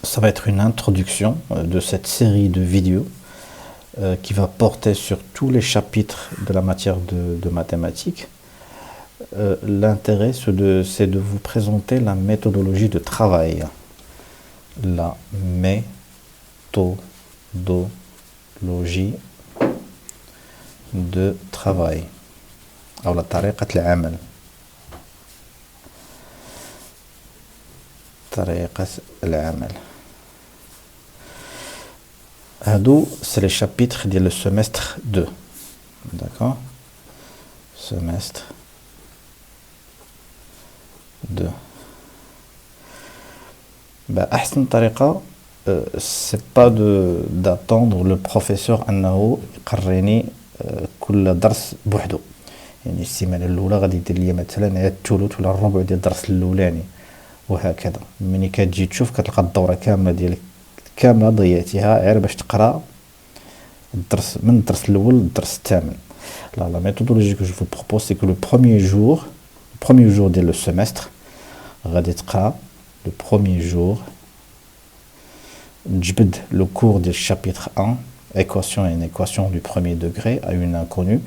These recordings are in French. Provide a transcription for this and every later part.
ça va être une introduction de cette série de vidéos qui va porter sur tous les chapitres de la matière de mathématiques. L'intérêt, c'est de vous présenter la méthodologie de travail. La méthodologie de travail. أو la طريقة العمل. طريقة العمل. هادو c'est les chapitres ديال le semestre 2. D'accord? Semestre 2. أحسن طريقة c'est pas d'attendre le professeur أنه يقريني كل درس بوحدو. يعني السيمانة الأولى غادي يدير ليا مثلا عاد الثلث ولا الربع ديال الدرس الأولاني وهكذا. ملي كتجي تشوف كتلقى الدورة كاملة ديالك كاملة ضيعتيها غير باش تقرا الدرس من الدرس الأول للدرس الثامن. La méthodologie que je vous propose, c'est que le premier jour ديال le semestre غادي تقرا le premier jour تجبد le cours du chapitre 1 équation et une équation du premier degré à une inconnue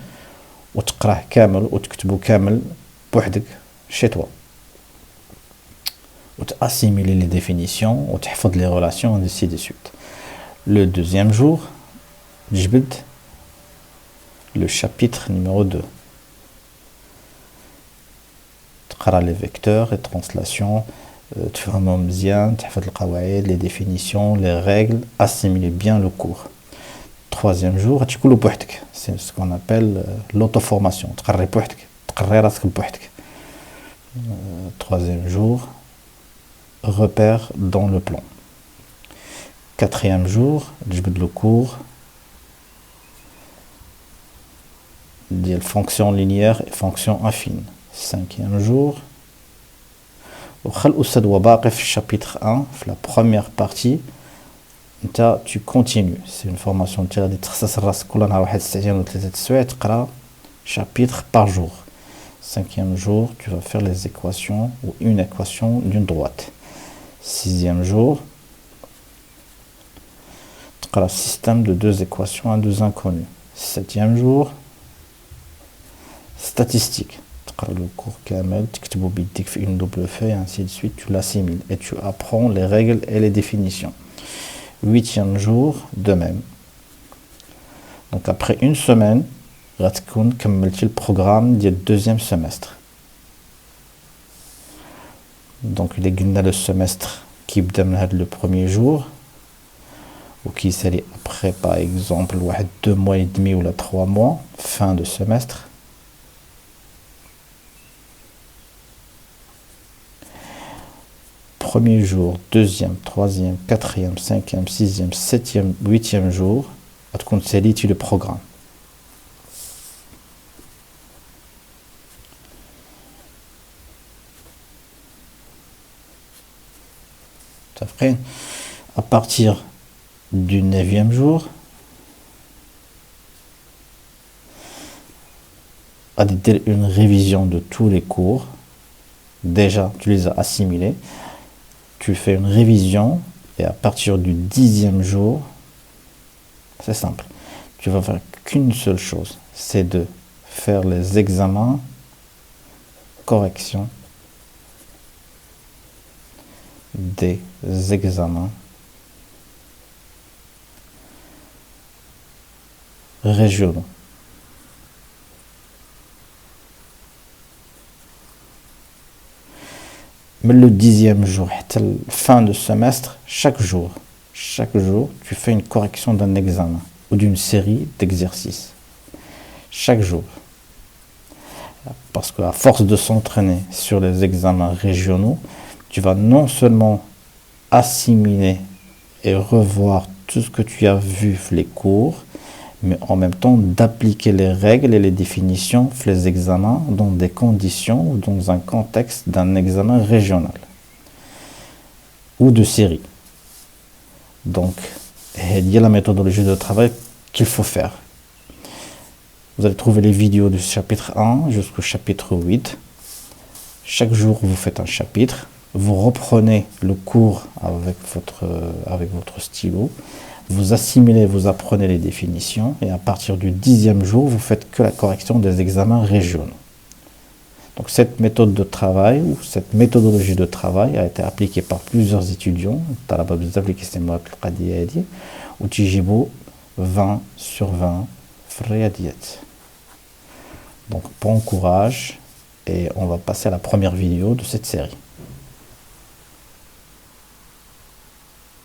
وتقراه كامل وتكتبو كامل بوحدك chez toi وتassimiler les définitions وتحفظ les relations ainsi de suite. Le deuxième jour تجبد le chapitre numéro 2 تقرا les vecteurs et translations تفهمهم مزيان تحفظ القواعد les définitions les règles assimiler bien le cours. Troisième jour غادي كله بوحدك, c'est ce qu'on appelle l'auto-formation, تقري بوحدك تقري راسك بوحدك. Troisième jour repère dans le plan. Quatrième jour تجبد le cours ديال fonction linéaire et fonction affine. Cinquième jour وخا الأستاذ وباقي في chapitre 1 في la première partie tu continues. C'est une formation qui غادي تخصص راسك كل نهار واحد ساعتين ولا 3 سوايع تقرا chapitre par jour. Cinquième jour tu vas faire les équations ou une équation d'une droite. Sixième jour تقرا système de deux équations à deux inconnues. Septième jour statistique تقرا le cours كامل تكتبو بيديك في une double feuille ainsi de suite, tu l'assimiles et tu apprends les règles et les définitions. Huitième jour de même. Donc après une semaine غتكون كملتي البروغرام ديال الدوزيام semestre. Donc il est قلنا le semestre كيبدا من هذا le premier jour وكيسالي après par exemple واحد 2 mois et demi ou 3 mois fin de semestre. Premier jour, deuxième, troisième, quatrième, cinquième, sixième, septième, huitième jour, غتكون ساليتي le programme. Après, à partir du 9e jour, غادي دير une révision de tous les cours. Déjà, tu les as assimilés. Tu fais une révision et à partir du 10e jour, c'est simple, tu vas faire qu'une seule chose, c'est de faire les examens, correction des examens régionaux. Mais le 10e jour, fin de semestre, chaque jour, tu fais une correction d'un examen ou d'une série d'exercices. Chaque jour. Parce qu'à force de s'entraîner sur les examens régionaux, tu vas non seulement assimiler et revoir tout ce que tu as vu les cours, mais en même temps d'appliquer les règles et les définitions les examens dans des conditions ou dans un contexte d'un examen régional ou de série. Donc, il y a la méthodologie de travail qu'il faut faire. Vous allez trouver les vidéos du chapitre 1 jusqu'au chapitre 8. Chaque jour, vous faites un chapitre vous reprenez le cours avec votre stylo, vous assimilez, vous apprenez les définitions, et à partir du 10e jour, vous faites que la correction des examens régionaux. Donc cette méthode de travail, ou cette méthodologie de travail, a été appliquée par plusieurs étudiants, où تجيبوا 20 sur 20 في الرياضيات. Donc bon courage, et on va passer à la première vidéo de cette série.